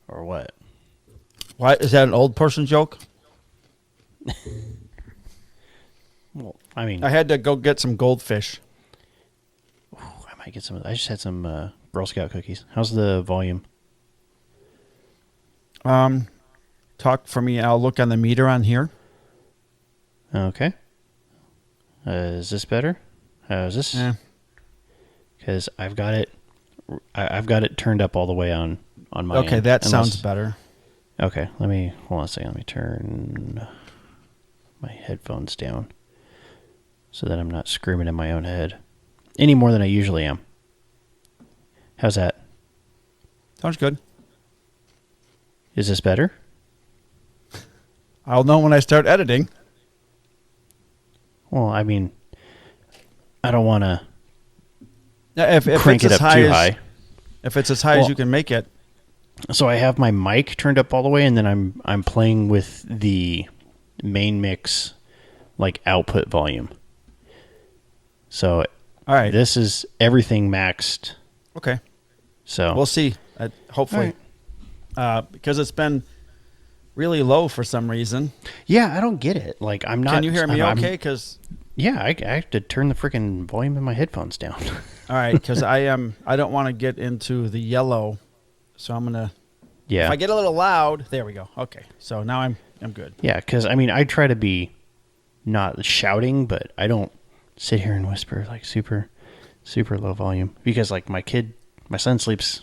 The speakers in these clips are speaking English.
or what? Why is that an old person joke? Well, I mean, I had to go get some goldfish. I might get some. I just had some Girl Scout cookies. How's the volume? Talk for me. I'll look on the meter on here. Okay. Is this better? Is this? Because I've got it. I've got it turned up all the way on my. Okay, end, that sounds better. Okay, let me hold on a second. Let me turn my headphones down so that I'm not screaming in my own head any more than I usually am. How's that? Sounds good. Is this better? I'll know when I start editing. Well, I mean, I don't want to If crank it's it up as high too as, high. If it's as high as you can make it. So I have my mic turned up all the way, and then I'm playing with the main mix, like output volume. So, all right, this is everything maxed. Okay, so we'll see. Hopefully, because it's been really low for some reason. Yeah, I don't get it. Like I'm not. Can you hear me? Okay, because I have to turn the freaking volume in my headphones down. All right, because I don't want to get into the yellow. So I'm gonna. Yeah. If I get a little loud, there we go. Okay, so now I'm good. Yeah, because I mean I try to be not shouting, but I don't sit here and whisper like super low volume because like my son sleeps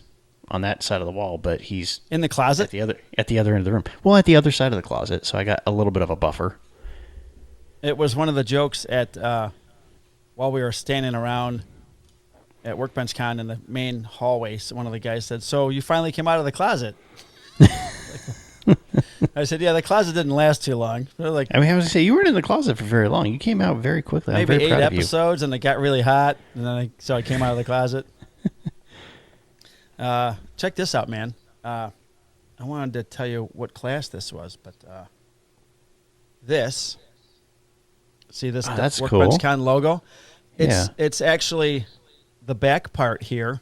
on that side of the wall, but he's in the closet at the other end of the room. Well, at the other side of the closet, so I got a little bit of a buffer. It was one of the jokes at while we were standing around at Workbenchcon in the main hallway. So one of the guys said, "So you finally came out of the closet?" I said, "Yeah, the closet didn't last too long." They're like, I mean, I was gonna say you weren't in the closet for very long. You came out very quickly. Maybe I'm very 8 proud episodes, and it got really hot, and then so I came out of the closet. Check this out, man. I wanted to tell you what class this was, but this. See this that's Workbenchcon logo? It's actually the back part here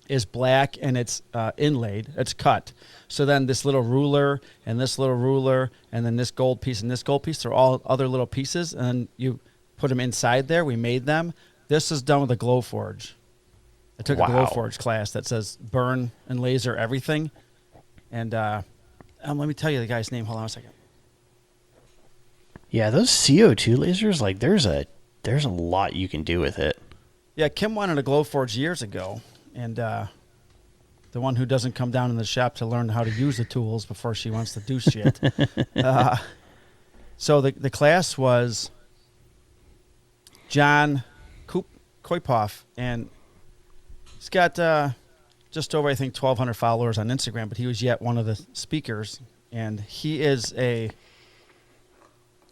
is black and it's inlaid. It's cut. So then this little ruler and this little ruler and then this gold piece and this gold piece, they're all other little pieces, and then you put them inside there. We made them. This is done with a Glowforge. I took a Glowforge class that says burn and laser everything. And let me tell you the guy's name. Hold on a second. Yeah, those CO2 lasers, like there's a lot you can do with it. Yeah, Kim wanted a Glowforge years ago, and the one who doesn't come down in the shop to learn how to use the tools before she wants to do shit. So the class was John Koipoff, and he's got just over, I think, 1,200 followers on Instagram, but he was yet one of the speakers, and he is a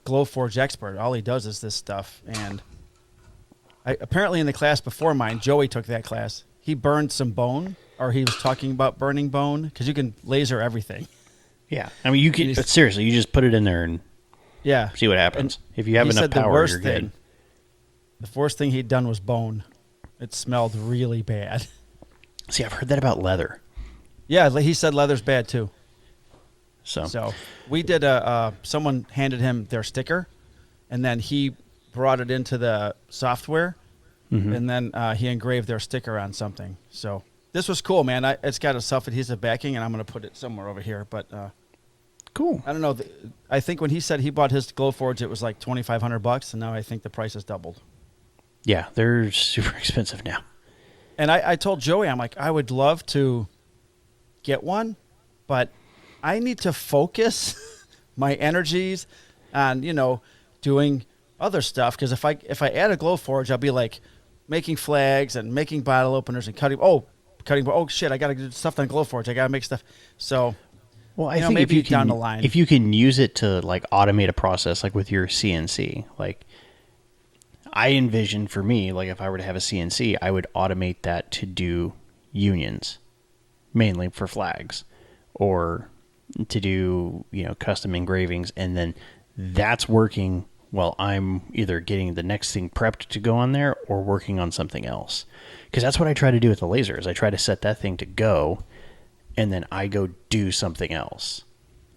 Glowforge expert. All he does is this stuff, and apparently in the class before mine, Joey took that class. He burned some bone, or he was talking about burning bone, because you can laser everything. Yeah, I mean you can seriously, you just put it in there and see what happens. And if you have enough power, you're good. The worst thing he'd done was bone. It smelled really bad. See, I've heard that about leather. Yeah, he said leather's bad too. So we did someone handed him their sticker, and then he brought it into the software, and then he engraved their sticker on something. So this was cool, man. It's got a self-adhesive backing, and I'm going to put it somewhere over here. But cool. I don't know. I think when he said he bought his Glowforge, it was like $2,500, and now I think the price has doubled. Yeah, they're super expensive now. And I told Joey, I'm like, I would love to get one, but I need to focus my energies on, doing other stuff. Because if I add a Glowforge, I'll be like making flags and making bottle openers and cutting. Oh shit! I got to do stuff on Glowforge. I got to make stuff. So, well, I think maybe if you down can, the line, if you can use it to like automate a process, like with your CNC, like I envision for me, like if I were to have a CNC, I would automate that to do unions, mainly for flags, or to do, custom engravings, and then that's working while I'm either getting the next thing prepped to go on there or working on something else. Because that's what I try to do with the lasers. I try to set that thing to go, and then I go do something else.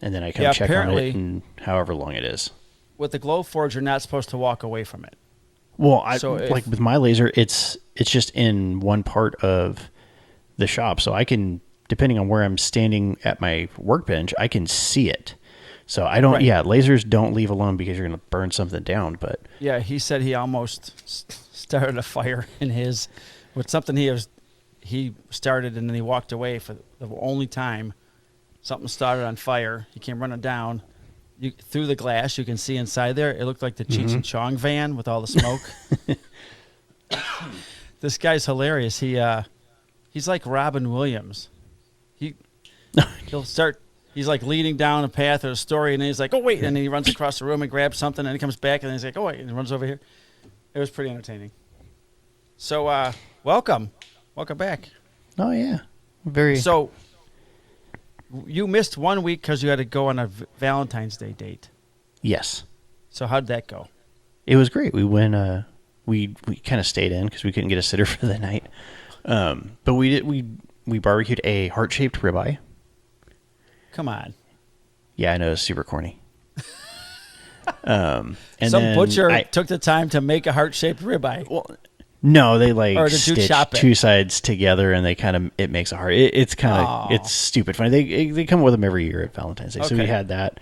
And then I come Yeah, check on it apparently- in however long it is. With the Glowforge, you're not supposed to walk away from it. Well, So like if- with my laser, it's just in one part of the shop, so I can, depending on where I'm standing at my workbench, I can see it. So I don't. Right. Yeah, lasers don't leave alone because you're going to burn something down. But Yeah, he said he almost started a fire in his with something he started and then he walked away for the only time. Something started on fire. He came running down. Through the glass, you can see inside there. It looked like the Cheech and Chong van with all the smoke. This guy's hilarious. He's like Robin Williams. He'll start. He's like leading down a path or a story, and then he's like, "Oh wait!" And then he runs across the room and grabs something, and he comes back, and then he's like, "Oh wait!" And he runs over here. It was pretty entertaining. So, welcome back. oh yeah, very. So, you missed 1 week because you had to go on a Valentine's Day date. Yes, So how'd that go? it was great. We went. We kind of stayed in because we couldn't get a sitter for the night. But we barbecued a heart-shaped ribeye. Come on. Yeah, I know, it's super corny. And Some then butcher took the time to make a heart-shaped ribeye. Well, no, they like Or did you stitch chop it? two sides together, and they kind of it makes a heart. It's kind Aw. of it's stupid funny. They come with them every year at Valentine's Day, so we Okay. had that.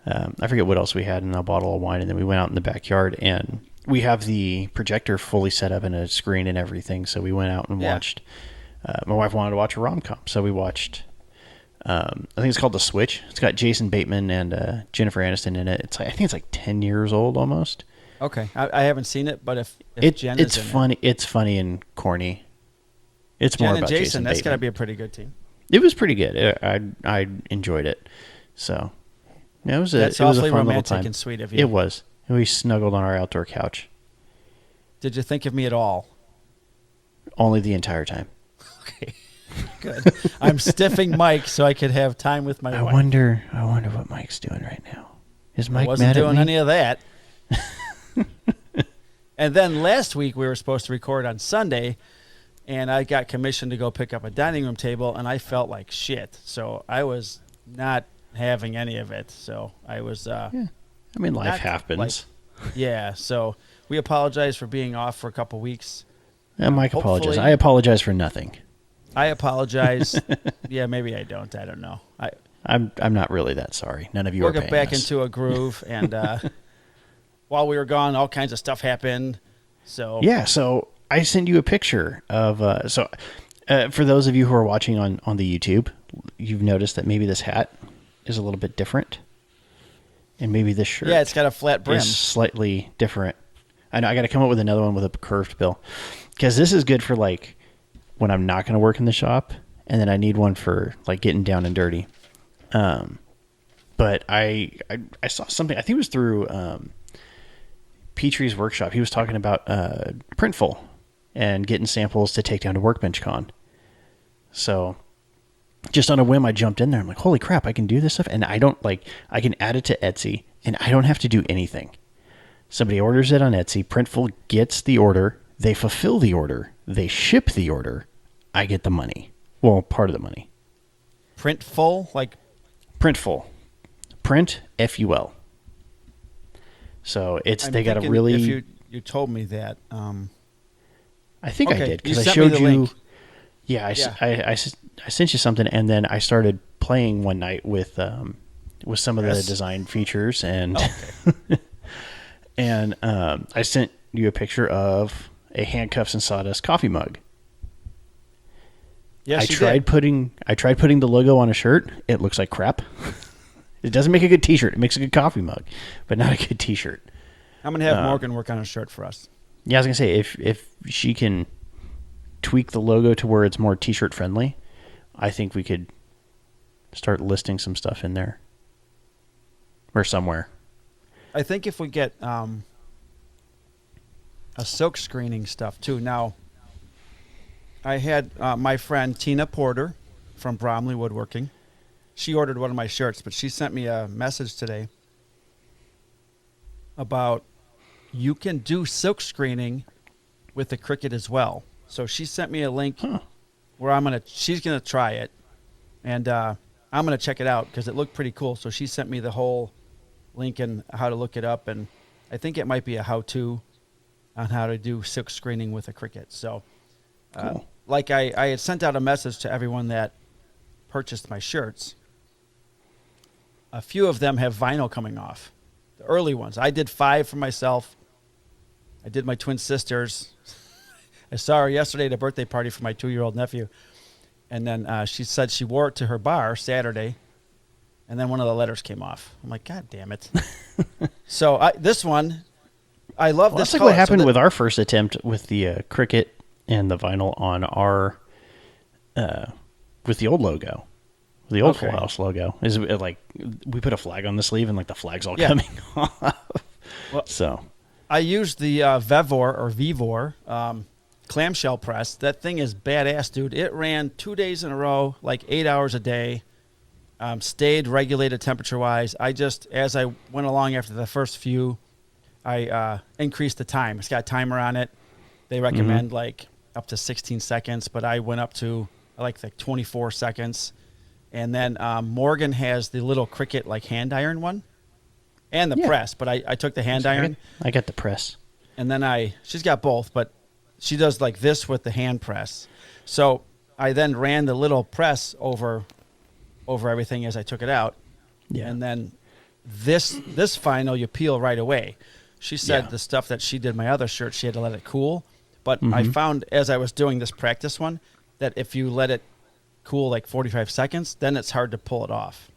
I forget what else we had in a bottle of wine, and then we went out in the backyard, and we have the projector fully set up and a screen and everything. So we went out and Yeah. watched. My wife wanted to watch a rom-com, so we watched. I think it's called The Switch. It's got Jason Bateman and Jennifer Aniston in it. I think it's like 10 years old almost. Okay. I haven't seen it, but if Jen It's is in funny. It's funny and corny. It's Jen more and about Jason, that's got to Bateman. be a pretty good team. It was pretty good. I enjoyed it. So yeah, it was a That's it was a awfully fun little romantic time. and sweet of you. It was. And we snuggled on our outdoor couch Did you think of me at all? only the entire time. Okay. Good. I'm stiffing Mike so I could have time with my I wife. wonder what Mike's doing right now. Is I Mike wasn't mad doing at me? any of that. And then last week we were supposed to record on Sunday, and I got commissioned to go pick up a dining room table, and I felt like shit. So I was not having any of it. So I was, Yeah. I mean, life Not happens. yeah. So we apologize for being off for a couple weeks. Mike apologized. hopefully- I apologize for nothing. I apologize. Yeah, maybe I don't. I don't know. I'm not really that sorry. None of you We'll are get paying back us. into a groove, and while we were gone, all kinds of stuff happened. So Yeah, so I sent you a picture of for those of you who are watching on the YouTube, you've noticed that maybe this hat is a little bit different, and maybe this shirt yeah, it's got a flat brim. is slightly different. I know I got to come up with another one with a curved bill because this is good for like when I'm not going to work in the shop, and then I need one for like getting down and dirty. But I saw something. I think it was through Petrie's workshop. He was talking about Printful and getting samples to take down to Workbenchcon. So just on a whim, I jumped in there. I'm like, holy crap, I can do this stuff. And I can add it to Etsy and I don't have to do anything. Somebody orders it on Etsy. Printful gets the order. They fulfill the order. They ship the order. I get the money. Well, part of the money. Printful, like Printful. Print, F-U-L. So I'm they got a thinking really... If you told me that, I think I okay, did because you I sent me showed the you. link. Yeah, Yeah. I sent you something, and then I started playing one night with some of the Chris? design features, and Oh, okay. and I sent you a picture of a handcuffs and sawdust coffee mug. Yes, I you tried putting the logo on a shirt. It looks like crap. It doesn't make a good T-shirt. It makes a good coffee mug, but not a good T-shirt. I'm gonna have Morgan work on a shirt for us. Yeah, I was gonna say if she can tweak the logo to where it's more T-shirt friendly, I think we could start listing some stuff in there or somewhere. I think if we get a silk screening stuff too. Now, I had my friend Tina Porter from Bromley Woodworking. She ordered one of my shirts, but she sent me a message today about you can do silk screening with the Cricut as well. So she sent me a link where she's gonna try it, And I'm going to check it out because it looked pretty cool. So she sent me the whole link and how to look it up. And I think it might be a how-to on how to do silk screening with a Cricut. So Cool. like I had sent out a message to everyone that purchased my shirts. A few of them have vinyl coming off. The early ones. I did 5 for myself. I did my twin sisters. I saw her yesterday at a birthday party for my 2-year-old nephew. And then she said she wore it to her bar Saturday. And then one of the letters came off. I'm like, God damn it. So this one, I love this That's like color. what happened with our first attempt with the Cricut and the vinyl on our, with the old logo. The old Full House logo is like we put a flag on the sleeve and like the flag's all coming off. Well, so I used the Vevor clamshell press. That thing is badass, dude. It ran 2 days in a row, like 8 hours a day. Stayed regulated temperature wise. I just, as I went along after the first few, I increased the time. It's got a timer on it. They recommend like up to 16 seconds, but I went up to like 24 seconds. And then Morgan has the little Cricut like hand iron one and the press, but I took the hand iron. I got the press. And then she's got both, but she does like this with the hand press. So I then ran the little press over everything as I took it out. Yeah. And then this vinyl you peel right away. She said the stuff that she did my other shirt, she had to let it cool. But I found as I was doing this practice one that if you let it cool like 45 seconds, then it's hard to pull it off.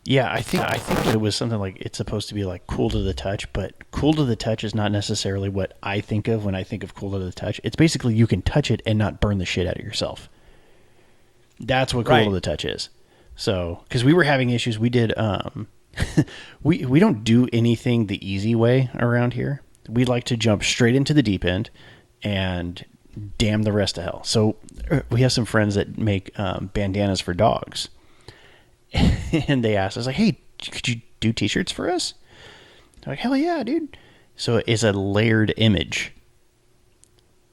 Yeah, I think that it was something like it's supposed to be like cool to the touch, but cool to the touch is not necessarily what I think of when I think of cool to the touch. It's basically you can touch it and not burn the shit out of yourself. That's what cool to the touch is. So, because we were having issues, we did we don't do anything the easy way around here. We like to jump straight into the deep end and damn the rest of hell. So we have some friends that make bandanas for dogs. And they asked us, like, hey, could you do t-shirts for us? They're like, hell yeah, dude. So it's a layered image.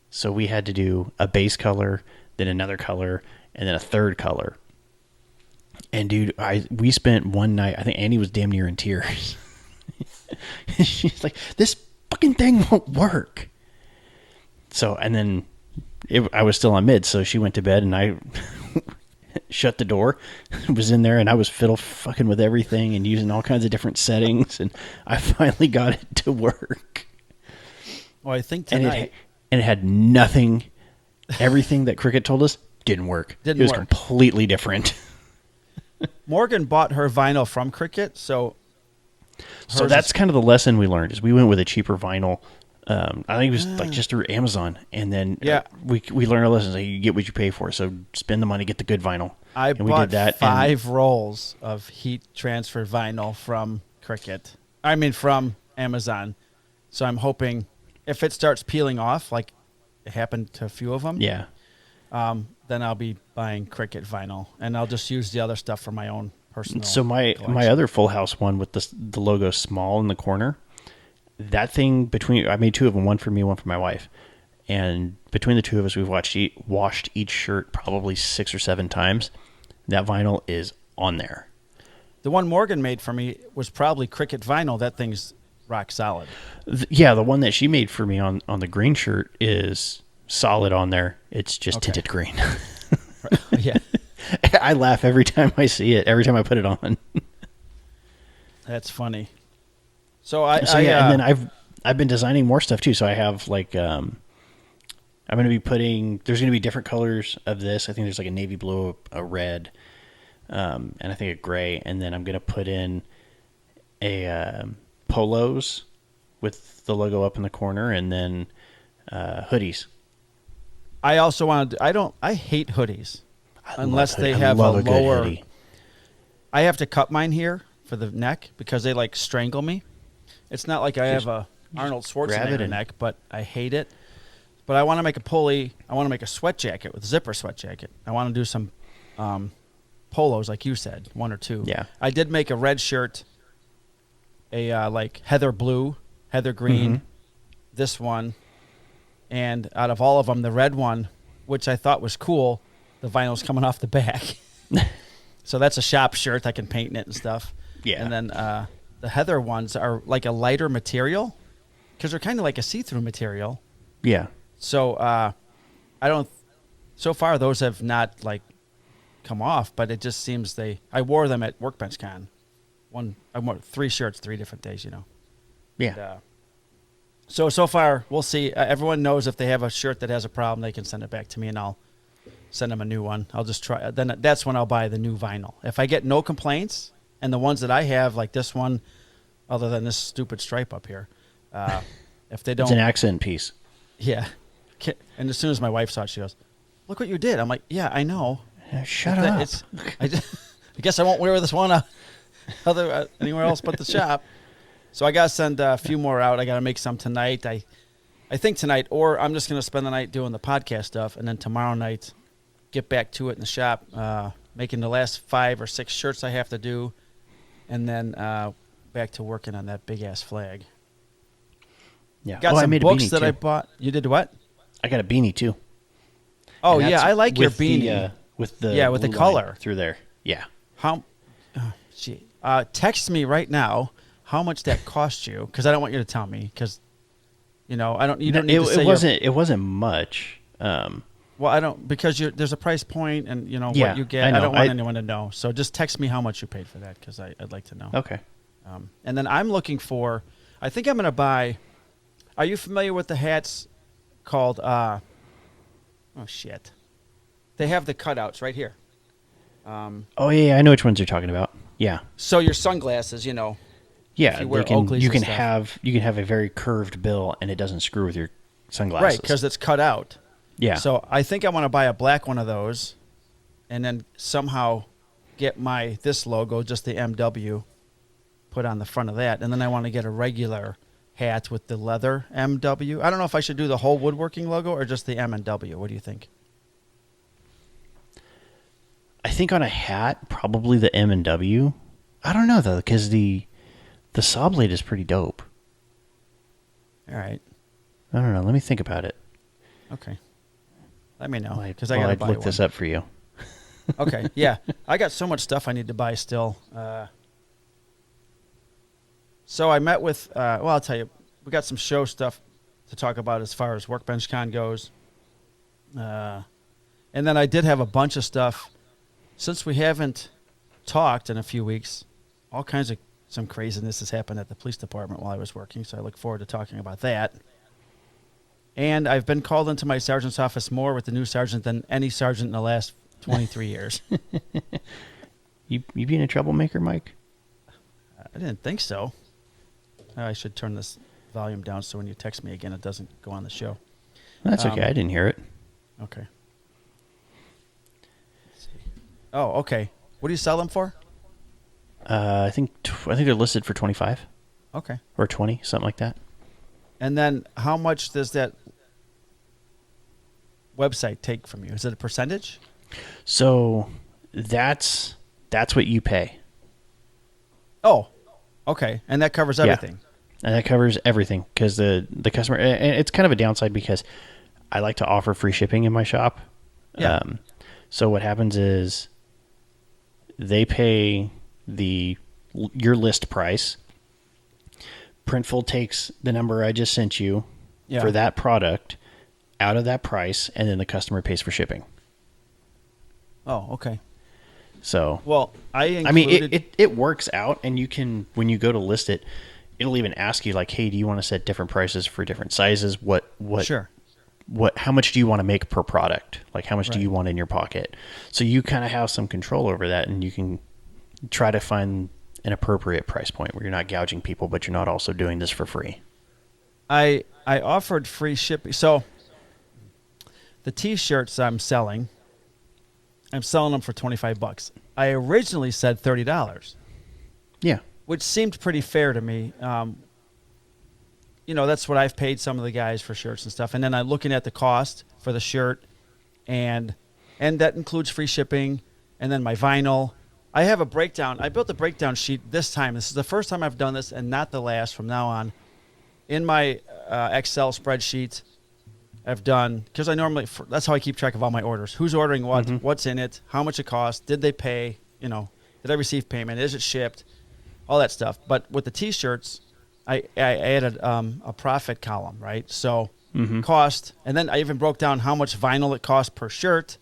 So we had to do a base color, then another color, and then a third color. And dude, we spent one night, I think Annie was damn near in tears. She's like, this fucking thing won't work. So, and then I was still on mid, so she went to bed and I shut the door, was in there, and I was fiddle fucking with everything and using all kinds of different settings, and I finally got it to work. Well, I think tonight... And it had nothing, everything that Cricut told us didn't work. It was completely different. Morgan bought her vinyl from Cricut, so that's kind of the lesson we learned, is we went with a cheaper vinyl. I think it was like just through Amazon, and then we learned our lessons. Like, you get what you pay for, so spend the money, get the good vinyl. I bought 5 rolls of heat transfer vinyl from from Amazon. So I'm hoping if it starts peeling off, like it happened to a few of them, then I'll be buying Cricut vinyl, and I'll just use the other stuff for my own personal. So my other Full House one with the logo small in the corner. That thing I made 2 of them, one for me, one for my wife. And between the 2 of us, we've washed each shirt probably 6 or 7 times. That vinyl is on there. The one Morgan made for me was probably Cricut vinyl. That thing's rock solid. The one that she made for me on the green shirt is solid on there. It's just tinted green. Yeah. I laugh every time I see it, every time I put it on. That's funny. And then I've been designing more stuff too. So I have like I'm going to be there's going to be different colors of this. I think there's like a navy blue, a red, and I think a gray. And then I'm going to put in a polos with the logo up in the corner, and then hoodies. I also wanted. I hate hoodies unless they have a lower. Hoodie. I have to cut mine here for the neck because they like strangle me. It's not like I have a Arnold Schwarzenegger neck, but I hate it. But I want to make a pulley. I want to make a sweat jacket with zipper sweat jacket. I want to do some polos, like you said, 1 or 2. Yeah. I did make a red shirt, a like heather blue, heather green, this one, and out of all of them, the red one, which I thought was cool, the vinyl's coming off the back. So that's a shop shirt. I can paint in it and stuff. Yeah. And then the Heather ones are like a lighter material because they're kind of like a see-through material. Yeah. So I don't. So far, those have not like come off, but it just seems I wore them at Workbenchcon. I wore 3 shirts 3 different days. Yeah. And, so far, we'll see. Everyone knows if they have a shirt that has a problem, they can send it back to me, and I'll send them a new one. I'll just try. Then that's when I'll buy the new vinyl. If I get no complaints, and the ones that I have, like this one, other than this stupid stripe up here, if they don't, It's an accent piece. yeah. And as soon as my wife saw it, she goes, "Look what you did." I'm like, "Yeah, I know. Shut up. I guess I won't wear this one anywhere else but the shop." So I got to send a few more out. I got to make some tonight. I think tonight, or I'm just going to spend the night doing the podcast stuff, and then tomorrow night get back to it in the shop, making the last 5 or 6 shirts I have to do, and then back to working on that big-ass flag. Yeah. Got I some made a books beanie that too. I bought. You did what? I got a beanie too. Oh, And yeah, that's I like your with beanie. with the Yeah, with the blue color. line through there. Yeah. Text me right now how much that cost you, because I don't want you to tell me, because I don't. You don't need to say It wasn't much. Well, I don't, because there's a price point, and Yeah, what you get. I I, know. don't want anyone to know. So just text me how much you paid for that, because I'd like to know. Okay. And then I'm looking for. I think I'm going to buy. Are you familiar with the hats called? Oh shit! They have the cutouts right here. Oh yeah, I know which ones you're talking about. Yeah. So your sunglasses, Yeah, if you wear you Oakleys can and stuff. have a very curved bill and it doesn't screw with your sunglasses. Right, because it's cut out. yeah. So I think I want to buy a black one of those, and then somehow get this logo, just the MW, put on the front of that, and then I want to get a regular hat with the leather MW. I don't know if I should do the whole woodworking logo or just the M and W. What do you think? I think on a hat, probably the M and W. I don't know though, because the saw blade is pretty dope. All right. I don't know. Let me think about it. Okay. Let me know, because While I got to I'd buy look one. this up for you. Okay. Yeah. I got so much stuff I need to buy still. So I met with, I'll tell you, we got some show stuff to talk about as far as Workbenchcon goes. And then I did have a bunch of stuff. Since we haven't talked in a few weeks, all kinds of some craziness has happened at the police department while I was working, so I look forward to talking about that. And I've been called into my sergeant's office more with the new sergeant than any sergeant in the last 23 years. You being a troublemaker, Mike? I didn't think so. I should turn this volume down so when you text me again, it doesn't go on the show. That's okay. I didn't hear it. Okay. Let's see. Oh, okay. What do you sell them for? I think they're listed for 25 Okay. or 20, something like that. And then how much does that website take from you? Is it a percentage? So that's what you pay. Oh, okay. And that covers everything. And that covers everything because the customer, and it's kind of a downside because I like to offer free shipping in my shop. Yeah. So what happens is they pay your list price. Printful takes the number I just sent you for that product out of that price, and then the customer pays for shipping. Oh, okay. So, well, I mean, it works out, and you can, when you go to list it, it'll even ask you like, hey, do you want to set different prices for different sizes? Sure. How much do you want to make per product? Like, how much do Right. you want in your pocket? So you kind of have some control over that, and you can try to find an appropriate price point where you're not gouging people, but you're not also doing this for free. I offered free shipping. So the T-shirts I'm selling them for $25. I originally said $30. Yeah. Which seemed pretty fair to me. That's what I've paid some of the guys for shirts and stuff. And then I'm looking at the cost for the shirt, and that includes free shipping, and then my vinyl. I have a breakdown. I built a breakdown sheet this time. This is the first time I've done this, and not the last from now on. In my Excel spreadsheet, I've done, because that's how I keep track of all my orders. Who's ordering what, what's in it, how much it costs, did they pay, did I receive payment? Is it shipped? All that stuff. But with the T-shirts, I added a profit column, right? So cost, and then I even broke down how much vinyl it costs per shirt,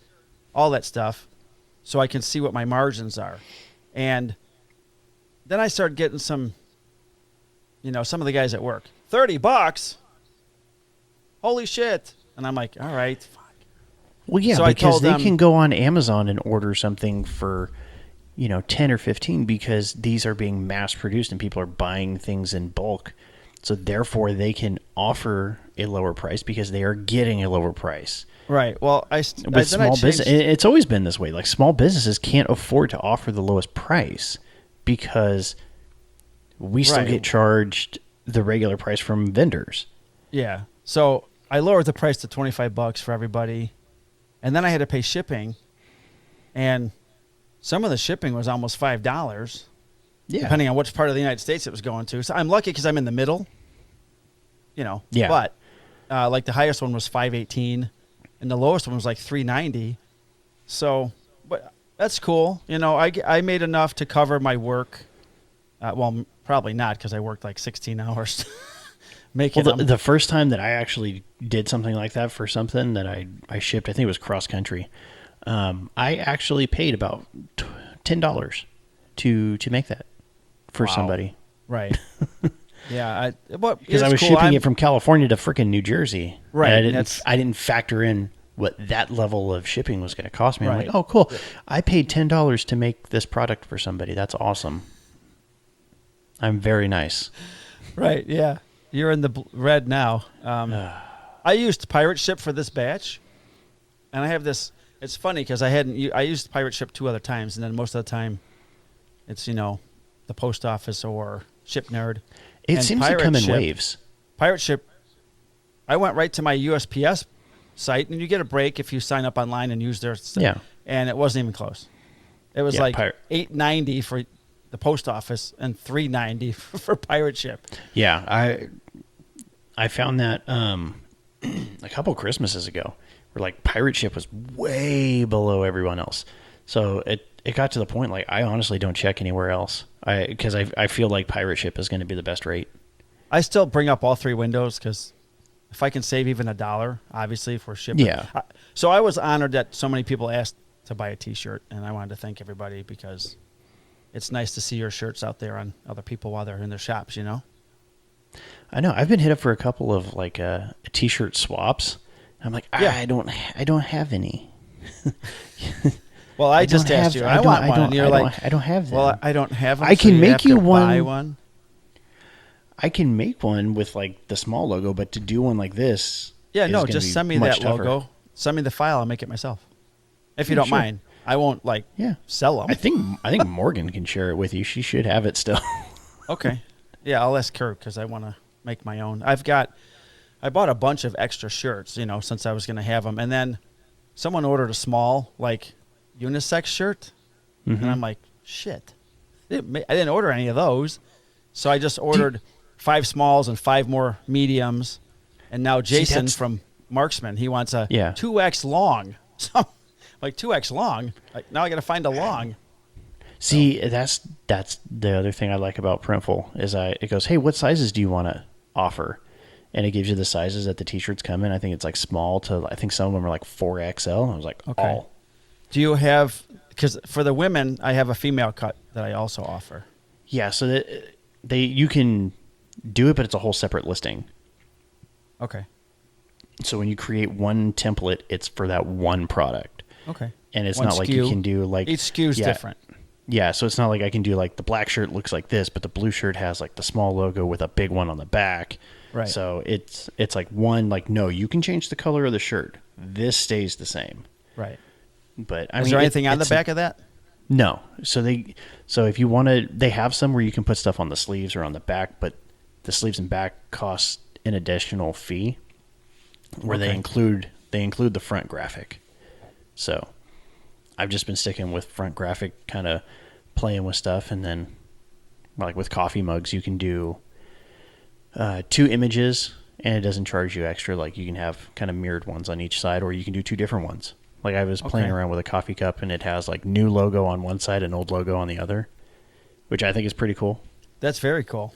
all that stuff, so I can see what my margins are. And then I started getting some of the guys at work, $30. Holy shit. And I'm like, all right, fuck. Well, yeah, So because they them, can go on Amazon and order something for, 10 or 15 because these are being mass produced and people are buying things in bulk. So therefore they can offer a lower price because they are getting a lower price. right. Well, With small business, it's always been this way. Like small businesses can't afford to offer the lowest price because we still get charged the regular price from vendors. Yeah. So I lowered the price to $25 for everybody, and then I had to pay shipping, and some of the shipping was almost $5, depending on which part of the United States it was going to. So I'm lucky because I'm in the middle, Yeah. But like the highest one was $5.18, and the lowest one was like $3.90. So, but that's cool. I made enough to cover my work. Well, probably not because I worked like 16 hours. The first time that I actually did something like that for something that I shipped, I think it was cross country. I actually paid about $10 to make that for somebody. Right. Yeah. Because I was shipping it from California to freaking New Jersey. Right. And I didn't factor in what that level of shipping was going to cost me. I'm Right. like, oh, cool. I paid $10 to make this product for somebody. That's awesome. I'm very nice. Right. Yeah. You're in the red now. I used Pirate Ship for this batch, and I have this. It's funny because I used Pirate Ship 2 other times, and then most of the time, it's the post office or Ship Nerd. It And seems Pirate to come in Ship- waves. Pirate Ship. I went right to my USPS site, and you get a break if you sign up online and use their stuff. Yeah. And it wasn't even close. It was like $8.90 for the post office and $3.90 for Pirate Ship. Yeah, I found that a couple Christmases ago, where like Pirate Ship was way below everyone else. So it got to the point like I honestly don't check anywhere else. Because I feel like Pirate Ship is going to be the best rate. I still bring up all 3 windows because if I can save even $1, obviously for shipping. Yeah. So I was honored that so many people asked to buy a T-shirt, and I wanted to thank everybody because it's nice to see your shirts out there on other people while they're in their shops. I know. I've been hit up for a couple of like T-shirt swaps. I'm like, I don't have any. Well, I just asked you. I want one. And you're like, I don't have them. Well, I don't have them. I can make you one. Buy one. I can make one with like the small logo, but to do one like this, yeah, no, just send me that tougher. logo. Send me the file. I'll make it myself, if you don't mind. I won't sell them. I think Morgan can share it with you. She should have it still. Okay. Yeah, I'll ask her because I want to make my own. I bought a bunch of extra shirts, since I was going to have them, and then someone ordered a small unisex shirt, and I'm like, shit, I didn't order any of those, so I just ordered 5 smalls and 5 more mediums, and now Jason from Marksman, he wants a 2X long. So like 2X long. Like now I got to find a long. See, that's the other thing I like about Printful is it goes, hey, what sizes do you want to offer? And it gives you the sizes that the T-shirts come in. I think it's like small to, I think some of them are like 4XL. I was like, okay. Oh. Do you have, because for the women, I have a female cut that I also offer. Yeah, so that you can do it, but it's a whole separate listing. Okay. So when you create one template, it's for that one product. Okay. And it's not like you can do like... Each SKU is different. Yeah, so it's not like I can do like the black shirt looks like this, but the blue shirt has like the small logo with a big one on the back. Right. So it's like one, like, no, you can change the color of the shirt. This stays the same. Right. But is there anything on the back of that? No. So if you want to, they have some where you can put stuff on the sleeves or on the back, but the sleeves and back cost an additional fee where they include the front graphic. So I've just been sticking with front graphic, kind of playing with stuff, and then like with coffee mugs, you can do 2 images, and it doesn't charge you extra. Like you can have kind of mirrored ones on each side, or you can do 2 different ones. Like I was playing around with a coffee cup, and it has like new logo on one side and old logo on the other, which I think is pretty cool. That's very cool.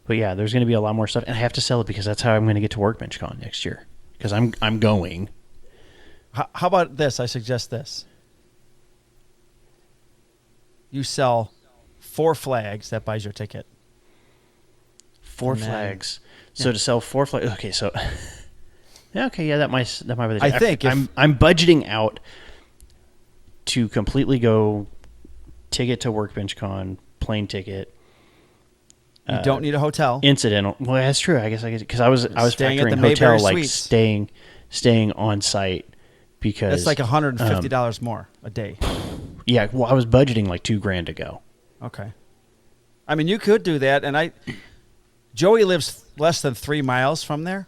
But yeah, there's going to be a lot more stuff, and I have to sell it because that's how I'm going to get to Workbenchcon next year. Because I'm going. How about this? I suggest this. You sell 4 flags, that buys your ticket. 4 flags. So to sell 4 flags. Okay, so okay, yeah, that might be the. I think I'm budgeting out to completely go ticket to Workbenchcon, plane ticket. You don't need a hotel. Incidental. Well, that's true. I guess because I was Staying at factoring the hotel Mayberry like Suites. staying on site because It's like $150 more a day. Yeah, well, I was budgeting like $2,000 to go. Okay. I mean, you could do that, and Joey lives less than 3 miles from there.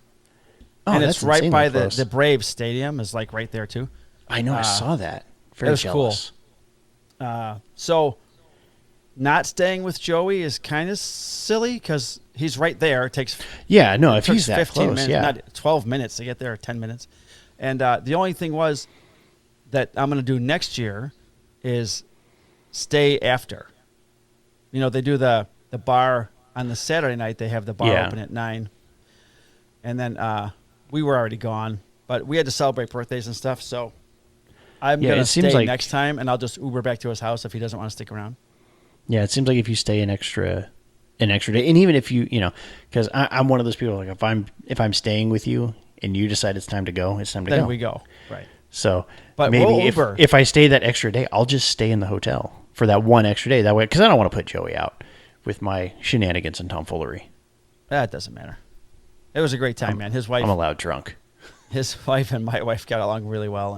Oh, and that's it's right by close. the Braves Stadium is like right there too. I know, I saw that. Very was jealous. Cool. So not staying with Joey is kind of silly because he's right there. It takes if he's that 15 close, minutes, not 12 minutes to get there, 10 minutes. And the only thing was that I'm going to do next year is stay after. You know, they do the bar on the Saturday night. They have the bar open at 9. And then we were already gone, but we had to celebrate birthdays and stuff. So I'm going to stay next time, and I'll just Uber back to his house if he doesn't want to stick around. Yeah, it seems like if you stay an extra day, and even if you because I'm one of those people, like if I'm staying with you and you decide it's time to go, it's time to go. Then we go, right? So, but maybe we'll Uber. if I stay that extra day, I'll just stay in the hotel for that one extra day. That way, because I don't want to put Joey out with my shenanigans and tomfoolery. That doesn't matter. It was a great time, man. His wife. I'm allowed drunk. His wife and my wife got along really well,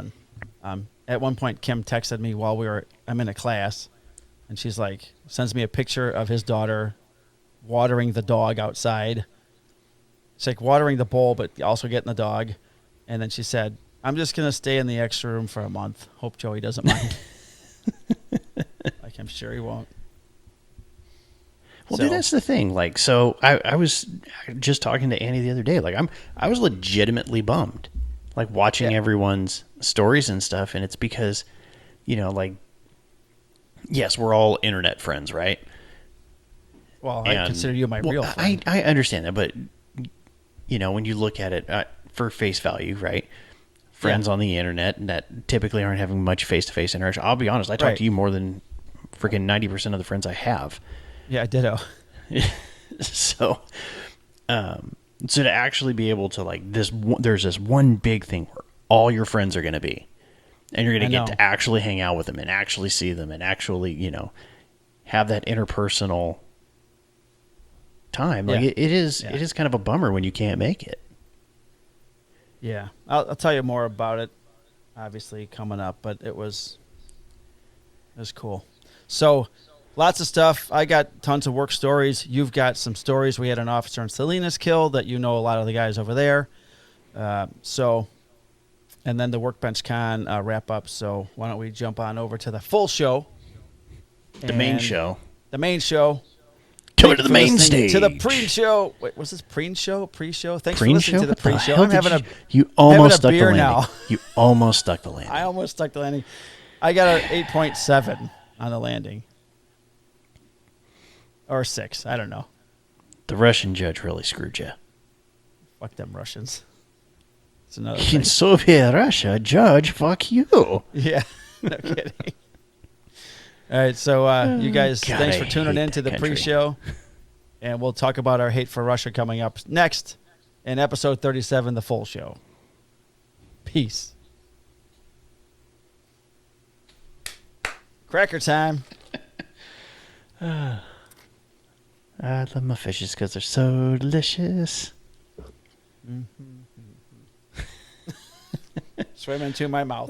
and at one point, Kim texted me while I'm in a class, and she's like, sends me a picture of his daughter watering the dog outside. It's like watering the bowl, but also getting the dog. And then she said, I'm just going to stay in the extra room for a month. Hope Joey doesn't mind. Like, I'm sure he won't. Well, dude, that's the thing. Like, so I was just talking to Annie the other day. Like, I was legitimately bummed, like watching everyone's stories and stuff. And it's because, like, yes, we're all internet friends, right? Well, I consider you my real friend. I understand that, but when you look at it for face value, right? Friends on the internet that typically aren't having much face-to-face interaction. I'll be honest, I talk to you more than freaking 90% of the friends I have. Yeah, ditto. So to actually be able to like there's this one big thing where all your friends are going to be, and you're going to get to actually hang out with them and actually see them and actually have that interpersonal time. Like it is kind of a bummer when you can't make it. Yeah, I'll tell you more about it, obviously, coming up, but it was cool. So, lots of stuff. I got tons of work stories. You've got some stories. We had an officer in Salinas killed that a lot of the guys over there. And then the Workbenchcon wrap up. So, why don't we jump on over to the full show? The main show. The main show. Coming to the main stage. To the pre-show. Wait, was this pre-show? Pre-show? Thanks for listening to the What pre-show. hell I'm having you almost stuck the landing. now. You almost stuck the landing. I almost stuck the landing. I got an 8.7 on the landing. Or 6. I don't know. The Russian judge really screwed you. Fuck them Russians. It's another thing. In Soviet Russia, judge, fuck you. Yeah, no kidding. All right, so you guys, thanks for tuning in to the pre-show. And we'll talk about our hate for Russia coming up next in episode 37, the full show. Peace. Cracker time. I love my fishes because they're so delicious. Swim into my mouth.